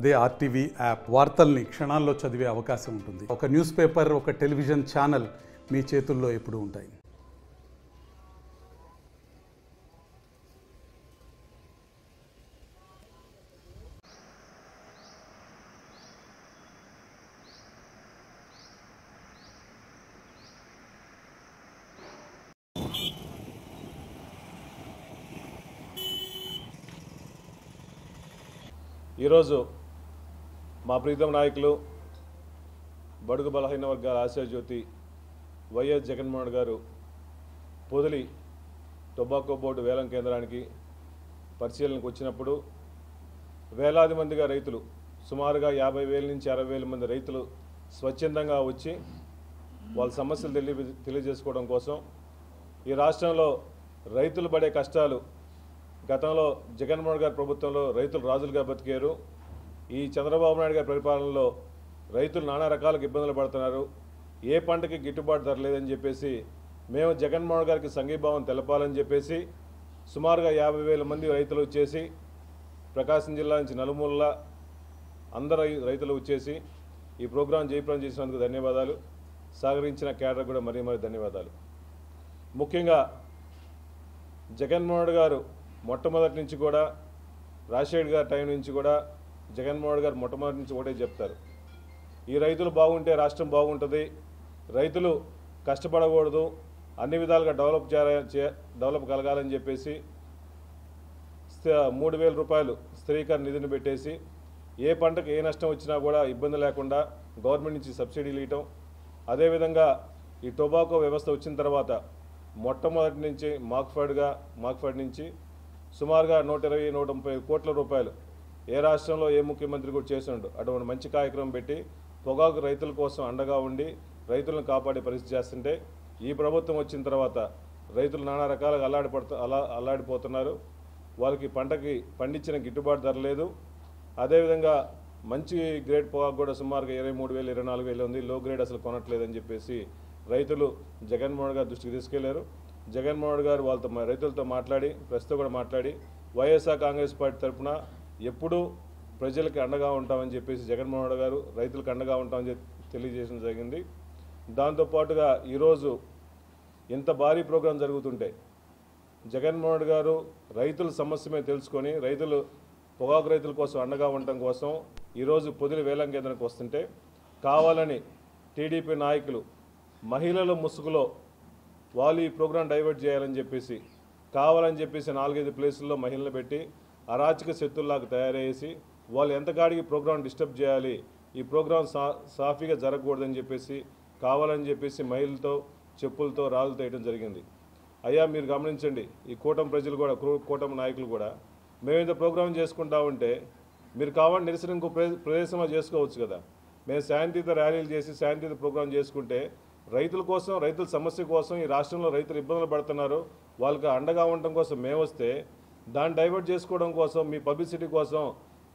అదే RTV app వార్తల్ని క్షణాల్లో చదివే అవకాశం ఉంటుంది. ఒక న్యూస్ పేపర్, ఒక టెలివిజన్ ఛానల్ మీ చేతుల్లో ఎప్పుడూ ఉంటాయి. ఈరోజు మా ప్రీతం నాయకులు బడుగు బలహీన వర్గాల ఆశాజ్యోతి వైఎస్ జగన్మోహన్ గారు పొదిలి టొబాకో బోర్డు వేలం కేంద్రానికి పరిశీలనకు వచ్చినప్పుడు వేలాది మందిగా రైతులు, సుమారుగా 50,000 నుంచి 60,000 మంది రైతులు స్వచ్ఛందంగా వచ్చి వాళ్ళ సమస్యలు తెలియజేసుకోవడం కోసం, ఈ రాష్ట్రంలో రైతులు పడే కష్టాలు, గతంలో జగన్మోహన్ గారి ప్రభుత్వంలో రైతులు రాజులుగా బతికారు, ఈ చంద్రబాబు నాయుడు గారి పరిపాలనలో రైతులు నానా రకాలకు ఇబ్బందులు పడుతున్నారు, ఏ పంటకి గిట్టుబాటు ధర లేదని చెప్పేసి మేము జగన్మోహన్ గారికి సంఘీభావం తెలపాలని చెప్పేసి సుమారుగా 50,000 మంది రైతులు వచ్చేసి, ప్రకాశం జిల్లా నుంచి నలుమూలలా అందరు రైతులు వచ్చేసి ఈ ప్రోగ్రాం జయప్రదం చేసినందుకు ధన్యవాదాలు. సహకరించిన కేడర్ కూడా మరీ ధన్యవాదాలు. ముఖ్యంగా జగన్మోహన్ గారు మొట్టమొదటి నుంచి కూడా, రాజశేఖర్ గారి టైం నుంచి కూడా జగన్మోహన్ గారు మొట్టమొదటి నుంచి ఒకటే చెప్తారు, ఈ రైతులు బాగుంటే రాష్ట్రం బాగుంటుంది, రైతులు కష్టపడకూడదు, అన్ని విధాలుగా డెవలప్ కలగాలని చెప్పేసి 3,000 రూపాయలు స్థిరీకరణ నిధిని పెట్టేసి ఏ పంటకు ఏ నష్టం వచ్చినా కూడా ఇబ్బంది లేకుండా గవర్నమెంట్ నుంచి సబ్సిడీలు ఇవ్వటం, అదేవిధంగా ఈ టొబాకో వ్యవస్థ వచ్చిన తర్వాత మొట్టమొదటి నుంచి మాక్ఫెడ్ నుంచి సుమారుగా 120-130 కోట్ల రూపాయలు ఏ రాష్ట్రంలో ఏ ముఖ్యమంత్రి కూడా చేస్తుండడు. అటువంటి మంచి కార్యక్రమం పెట్టి పొగాకు రైతుల కోసం అండగా ఉండి రైతులను కాపాడే పరిస్థితి చేస్తుంటే, ఈ ప్రభుత్వం వచ్చిన తర్వాత రైతులు నానా రకాలుగా అల్లాడిపోతున్నారు. వాళ్ళకి పంటకి పండించిన గిట్టుబాటు ధర లేదు. అదేవిధంగా మంచి గ్రేడ్ పొగాకు కూడా సుమారుగా 23,000, 24,000 ఉంది, లో గ్రేడ్ అసలు కొనట్లేదని చెప్పేసి రైతులు జగన్మోహన్ గారి దృష్టికి తీసుకెళ్లారు. జగన్మోహన్ గారు వాళ్ళతో, రైతులతో మాట్లాడి, ప్రస్తుతం కూడా మాట్లాడి, వైఎస్ఆర్ కాంగ్రెస్ పార్టీ తరఫున ఎప్పుడూ ప్రజలకి అండగా ఉంటామని చెప్పేసి జగన్మోహన్ గారు రైతులకు అండగా ఉంటామని తెలియజేయడం జరిగింది. దాంతోపాటుగా ఈరోజు ఇంత భారీ ప్రోగ్రాం జరుగుతుంటే జగన్మోహన్ గారు రైతుల సమస్య మీద తెలుసుకొని పొగాకు రైతుల కోసం అండగా ఉండటం కోసం ఈరోజు పొదిలి వేలం కేంద్రానికి వస్తుంటే, కావాలని టీడీపీ నాయకులు మహిళల ముసుగులో వాళ్ళు ఈ ప్రోగ్రాం డైవర్ట్ చేయాలని చెప్పేసి, కావాలని చెప్పేసి 4-5 ప్లేసుల్లో మహిళలు పెట్టి అరాచక శక్తుల్లాగా తయారయ్యేసి వాళ్ళు ఎంతకాడికి ప్రోగ్రాం డిస్టర్బ్ చేయాలి, ఈ ప్రోగ్రాం సాఫీగా జరగకూడదని చెప్పేసి కావాలని చెప్పేసి మహిళలతో చెప్పులతో రాళ్ళతో వేయడం జరిగింది. అయ్యా మీరు గమనించండి, ఈ కూటమి ప్రజలు కూడా, కూటమి నాయకులు కూడా, మేము ఇంత ప్రోగ్రాం చేసుకుంటా ఉంటే మీరు కావాలని నిరసన ఇంకో ప్రదేశంలో చేసుకోవచ్చు కదా. మేము శాంతియుత ర్యాలీలు చేసి శాంతియుత ప్రోగ్రాం చేసుకుంటే రైతుల కోసం, రైతుల సమస్య కోసం, ఈ రాష్ట్రంలో రైతులు ఇబ్బందులు పడుతున్నారు, వాళ్ళకి అండగా ఉండటం కోసం మేము వస్తే దాన్ని డైవర్ట్ చేసుకోవడం కోసం, మీ పబ్లిసిటీ కోసం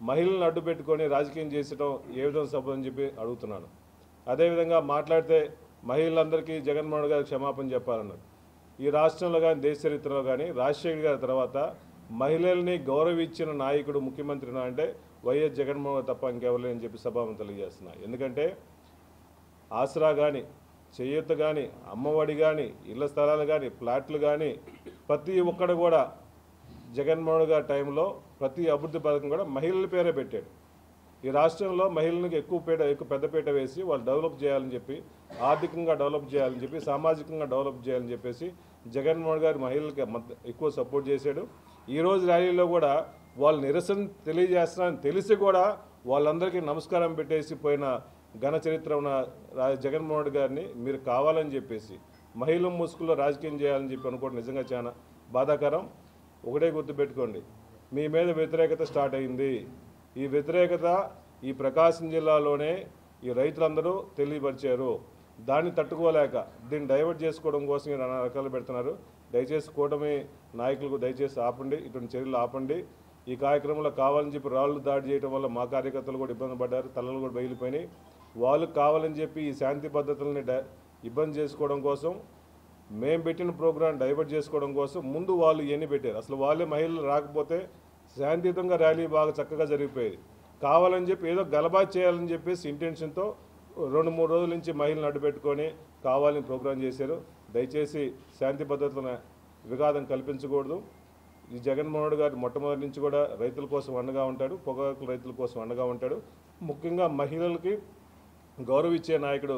మహిళలను అడ్డు పెట్టుకొని రాజకీయం చేసడం ఏ విధంగా సభని చెప్పి అడుగుతున్నాను. అదేవిధంగా మాట్లాడితే మహిళలందరికీ జగన్మోహన్ గారికి క్షమాపణ చెప్పాలన్నారు. ఈ రాష్ట్రంలో కానీ దేశ చరిత్రలో కానీ రాజశేఖర్ గారి తర్వాత మహిళల్ని గౌరవించిన నాయకుడు ముఖ్యమంత్రినా అంటే వైఎస్ జగన్మోహన్ తప్ప ఇంకెవరు అని చెప్పి సభను తెలియజేస్తున్నా. ఎందుకంటే ఆసరా కానీ, చేయూత కానీ, అమ్మఒడి కానీ, ఇళ్ల స్థలాలు కానీ, ప్లాట్లు కానీ, ప్రతి ఒక్కడు కూడా జగన్మోహన్ గారి టైంలో ప్రతి అభివృద్ధి పథకం కూడా మహిళల పేరే పెట్టాడు. ఈ రాష్ట్రంలో మహిళలకు ఎక్కువ పెద్దపీట వేసి వాళ్ళు డెవలప్ చేయాలని చెప్పి, ఆర్థికంగా డెవలప్ చేయాలని చెప్పి, సామాజికంగా డెవలప్ చేయాలని చెప్పేసి జగన్మోహన్ గారు మహిళలకి ఎక్కువ సపోర్ట్ చేశాడు. ఈరోజు ర్యాలీలో కూడా వాళ్ళు నిరసన తెలియజేస్తున్నారని తెలిసి కూడా వాళ్ళందరికీ నమస్కారం పెట్టేసి పోయిన ఘన చరిత్ర ఉన్న జగన్మోహన్ గారిని మీరు కావాలని చెప్పేసి మహిళల ముసుగులో రాజకీయం చేయాలని చెప్పి అనుకోవడం నిజంగా చాలా బాధాకరం. ఒకటే గుర్తుపెట్టుకోండి, మీ మీద వ్యతిరేకత స్టార్ట్ అయింది. ఈ వ్యతిరేకత ఈ ప్రకాశం జిల్లాలోనే ఈ రైతులందరూ తెలియపరిచారు. దాన్ని తట్టుకోలేక దీన్ని డైవర్ట్ చేసుకోవడం కోసం నానా రకాలు పెడుతున్నారు. దయచేసి కూటమి నాయకులకు దయచేసి ఆపండి, ఇటువంటి చర్యలు ఆపండి. ఈ కార్యక్రమంలో కావాలని చెప్పి రాళ్ళు దాడి చేయడం వల్ల మా కార్యకర్తలు కూడా ఇబ్బంది పడ్డారు, తలలు కూడా బయలుపోయినాయి. వాళ్ళు కావాలని చెప్పి ఈ శాంతి పద్ధతులని ఇబ్బంది చేసుకోవడం కోసం, మేము పెట్టిన ప్రోగ్రాం డైవర్ట్ చేసుకోవడం కోసం ముందు వాళ్ళు ఇవన్నీ పెట్టారు. అసలు వాళ్ళే మహిళలు రాకపోతే శాంతియుతంగా ర్యాలీ బాగా చక్కగా జరిగిపోయేది. కావాలని చెప్పి ఏదో గలబా చేయాలని చెప్పేసి ఇంటెన్షన్తో 2-3 రోజుల నుంచి మహిళలను అడ్డుపెట్టుకొని కావాలని ప్రోగ్రాం చేశారు. దయచేసి శాంతి భద్రతల విఘాతం కల్పించకూడదు. ఈ జగన్మోహన్ రెడ్డి గారు మొట్టమొదటి నుంచి కూడా రైతుల కోసం అండగా ఉంటాడు, పొగాకు రైతుల కోసం అండగా ఉంటాడు. ముఖ్యంగా మహిళలకి గౌరవ ఇచ్చే నాయకుడు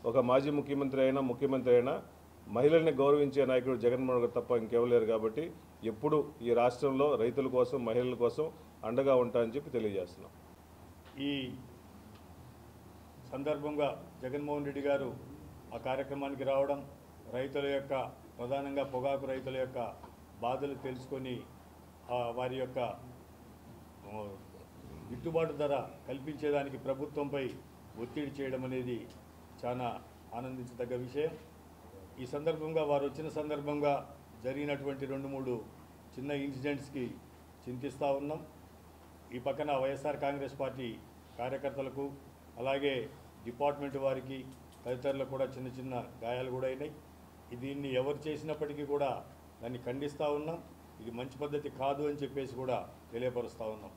ఒక మాజీ ముఖ్యమంత్రి అయినా మహిళల్ని గౌరవించే నాయకుడు జగన్మోహన్ రెడ్డి తప్ప ఇంకెవరు లేరు. కాబట్టి ఎప్పుడు ఈ రాష్ట్రంలో రైతుల కోసం మహిళల కోసం అండగా ఉంటానని చెప్పి తెలియజేస్తున్నాం. ఈ సందర్భంగా జగన్మోహన్ రెడ్డి గారు ఆ కార్యక్రమానికి రావడం, రైతుల యొక్క ప్రధానంగా పొగాకు రైతుల యొక్క బాధలు తెలుసుకొని వారి యొక్క గిట్టుబాటు ధర కల్పించేదానికి ప్రభుత్వంపై ఒత్తిడి చేయడం అనేది చాలా ఆనందించదగ్గ విషయం. ఈ సందర్భంగా వారు వచ్చిన సందర్భంగా జరిగినటువంటి 2-3 చిన్న ఇన్సిడెంట్స్కి చింతిస్తూ ఉన్నాం. ఈ పక్కన వైఎస్ఆర్ కాంగ్రెస్ పార్టీ కార్యకర్తలకు అలాగే డిపార్ట్మెంట్ వారికి తదితరులకు కూడా చిన్న చిన్న గాయాలు కూడా అయినాయి. దీన్ని ఎవరు చేసినప్పటికీ కూడా దాన్ని ఖండిస్తూ ఉన్నాం. ఇది మంచి పద్ధతి కాదు అని చెప్పేసి కూడా తెలియపరుస్తూ ఉన్నాం.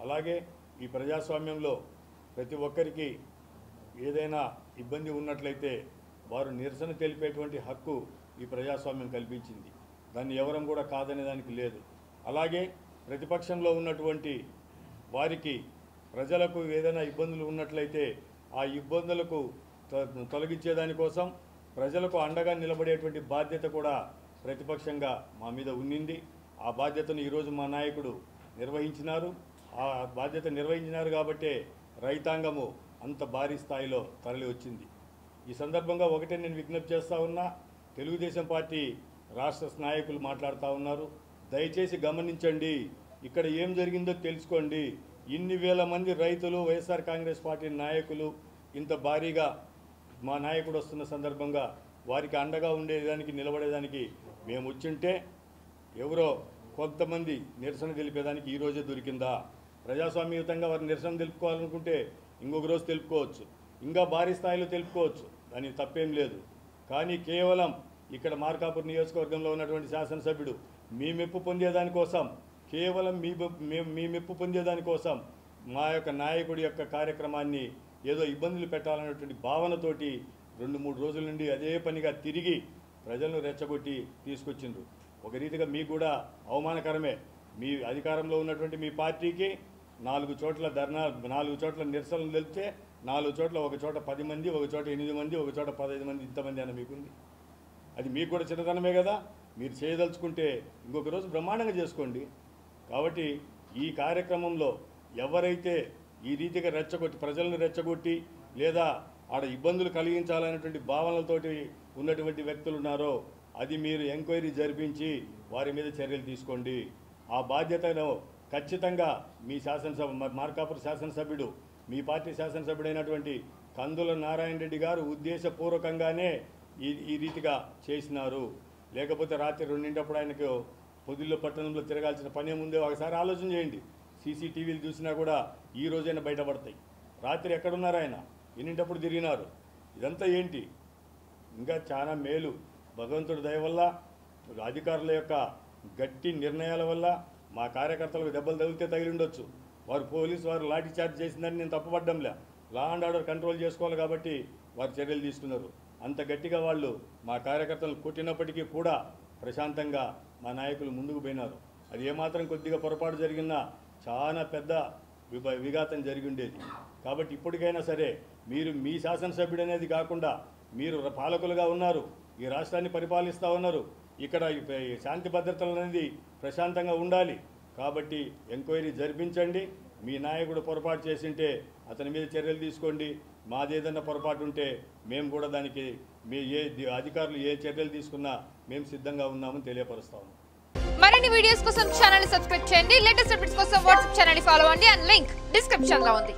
అలాగే ఈ ప్రజాస్వామ్యంలో ప్రతి ఒక్కరికి ఏదైనా ఇబ్బంది ఉన్నట్లయితే వారు నిరసన తెలిపేటువంటి హక్కు ఈ ప్రజాస్వామ్యం కల్పించింది. దాన్ని ఎవరం కూడా కాదనే దానికి లేదు. అలాగే ప్రతిపక్షంలో ఉన్నటువంటి వారికి ప్రజలకు ఏదైనా ఇబ్బందులు ఉన్నట్లయితే ఆ ఇబ్బందులకు తొలగించేదానికోసం ప్రజలకు అండగా నిలబడేటువంటి బాధ్యత కూడా ప్రతిపక్షంగా మా మీద ఉన్నింది. ఆ బాధ్యతను ఈరోజు మా నాయకుడు నిర్వహించినారు. ఆ బాధ్యత నిర్వహించినారు కాబట్టే రైతాంగము అంత భారీ స్థాయిలో తరలి వచ్చింది. ఈ సందర్భంగా ఒకటే నేను విజ్ఞప్తి చేస్తూ ఉన్నా, తెలుగుదేశం పార్టీ రాష్ట్ర నాయకులు మాట్లాడుతూ ఉన్నారు. దయచేసి గమనించండి, ఇక్కడ ఏం జరిగిందో తెలుసుకోండి. ఇన్ని వేల మంది రైతులు, వైఎస్ఆర్ కాంగ్రెస్ పార్టీ నాయకులు ఇంత భారీగా మా నాయకుడు వస్తున్న సందర్భంగా వారికి అండగా ఉండేదానికి నిలబడేదానికి మేము వచ్చింటే ఎవరో కొంతమంది నిరసన తెలిపేదానికి ఈరోజే దొరికిందా? ప్రజాస్వామ్యయుతంగా వారు నిరసన తెలుపుకోవాలనుకుంటే ఇంకొక రోజు తెలుపుకోవచ్చు, ఇంకా భారీ స్థాయిలో తెలుపుకోవచ్చు, దానికి తప్పేం లేదు. కానీ కేవలం ఇక్కడ మార్కాపూర్ నియోజకవర్గంలో ఉన్నటువంటి శాసనసభ్యుడు మీ మెప్పు పొందేదానికోసం, కేవలం మీ మెప్పు పొందేదానికోసం మా యొక్క నాయకుడి యొక్క కార్యక్రమాన్ని ఏదో ఇబ్బందులు పెట్టాలనేటువంటి భావనతోటి 2-3 రోజుల నుండి అదే పనిగా తిరిగి ప్రజలను రెచ్చగొట్టి తీసుకొచ్చిండ్రు. ఒక రీతిగా మీకు కూడా అవమానకరమే. మీ అధికారంలో ఉన్నటువంటి మీ పార్టీకి 4 చోట్ల ధర్నా, 4 చోట్ల నిరసనలు తెలిపితే 4 చోట్ల, ఒక చోట 10 మంది, ఒక చోట 8 మంది, ఒక చోట 15 మంది, ఇంతమంది అని మీకుంది. అది మీకు కూడా చిన్నతనమే కదా. మీరు చేయదలుచుకుంటే ఇంకొక రోజు బ్రహ్మాండంగా చేసుకోండి. కాబట్టి ఈ కార్యక్రమంలో ఎవరైతే ఈ రీతిగా రెచ్చగొట్టి, ప్రజలను రెచ్చగొట్టి లేదా ఆడ ఇబ్బందులు కలిగించాలనేటువంటి భావనలతోటి ఉన్నటువంటి వ్యక్తులు ఉన్నారో అది మీరు ఎంక్వైరీ జరిపించి వారి మీద చర్యలు తీసుకోండి. ఆ బాధ్యతను ఖచ్చితంగా మీ మార్కాపురం శాసనసభ్యుడు, మీ పార్టీ శాసనసభ్యుడైనటువంటి కందుల నారాయణ రెడ్డి గారు ఉద్దేశపూర్వకంగానే ఈ రీతిగా చేసినారు. లేకపోతే రాత్రి 2 ఆయనకు పొదిల్లో పట్టణంలో తిరగాల్సిన పనే ముందే ఒకసారి ఆలోచన చేయండి. సీసీటీవీలు చూసినా కూడా ఈ రోజైనా బయటపడతాయి. రాత్రి ఎక్కడున్నారు ఆయన, ఎన్నింటప్పుడు తిరిగినారు, ఇదంతా ఏంటి? ఇంకా చాలా మేలు భగవంతుడి దయ వల్ల, అధికారుల యొక్క గట్టి నిర్ణయాల వల్ల మా కార్యకర్తలకు దెబ్బలు తగిలితే తగిలి ఉండొచ్చు. పోలీసు వారు లాఠీ చార్జ్ చేసిందని నేను తప్పుపడ్డంలే. లా అండ్ ఆర్డర్ కంట్రోల్ చేసుకోవాలి కాబట్టి వారు చర్యలు తీసుకున్నారు. అంత గట్టిగా వాళ్ళు మా కార్యకర్తలను కొట్టినప్పటికీ కూడా ప్రశాంతంగా మా నాయకులు ముందుకు పోయినారు. అది ఏమాత్రం కొద్దిగా పొరపాటు జరిగినా చాలా పెద్ద విఘాతం జరిగి ఉండేది. కాబట్టి ఇప్పటికైనా సరే మీరు మీ శాసనసభ్యుడు అనేది కాకుండా మీరు పాలకులుగా ఉన్నారు, ఈ రాష్ట్రాన్ని పరిపాలిస్తూ ఉన్నారు. ఇక్కడ శాంతి భద్రతలు అనేది ప్రశాంతంగా ఉండాలి. కాబట్టి ఎంక్వైరీ జరిపించండి. మీ నాయకుడు పొరపాటు చేసింటే అతని మీద చర్యలు తీసుకోండి. మాదేదన్నా పొరపాటు ఉంటే మేము కూడా దానికి అధికారులు ఏ చర్యలు తీసుకున్నా మేము సిద్ధంగా ఉన్నామని తెలియపరుస్తాము. మరిన్ని వీడియోస్ కోసం ఛానల్ ని సబ్స్క్రైబ్ చేయండి. లేటెస్ట్ అప్డేట్స్ కోసం వాట్సాప్ ఛానల్ ని ఫాలో అవ్వండి. అండ్ లింక్ డిస్క్రిప్షన్ లో ఉంది.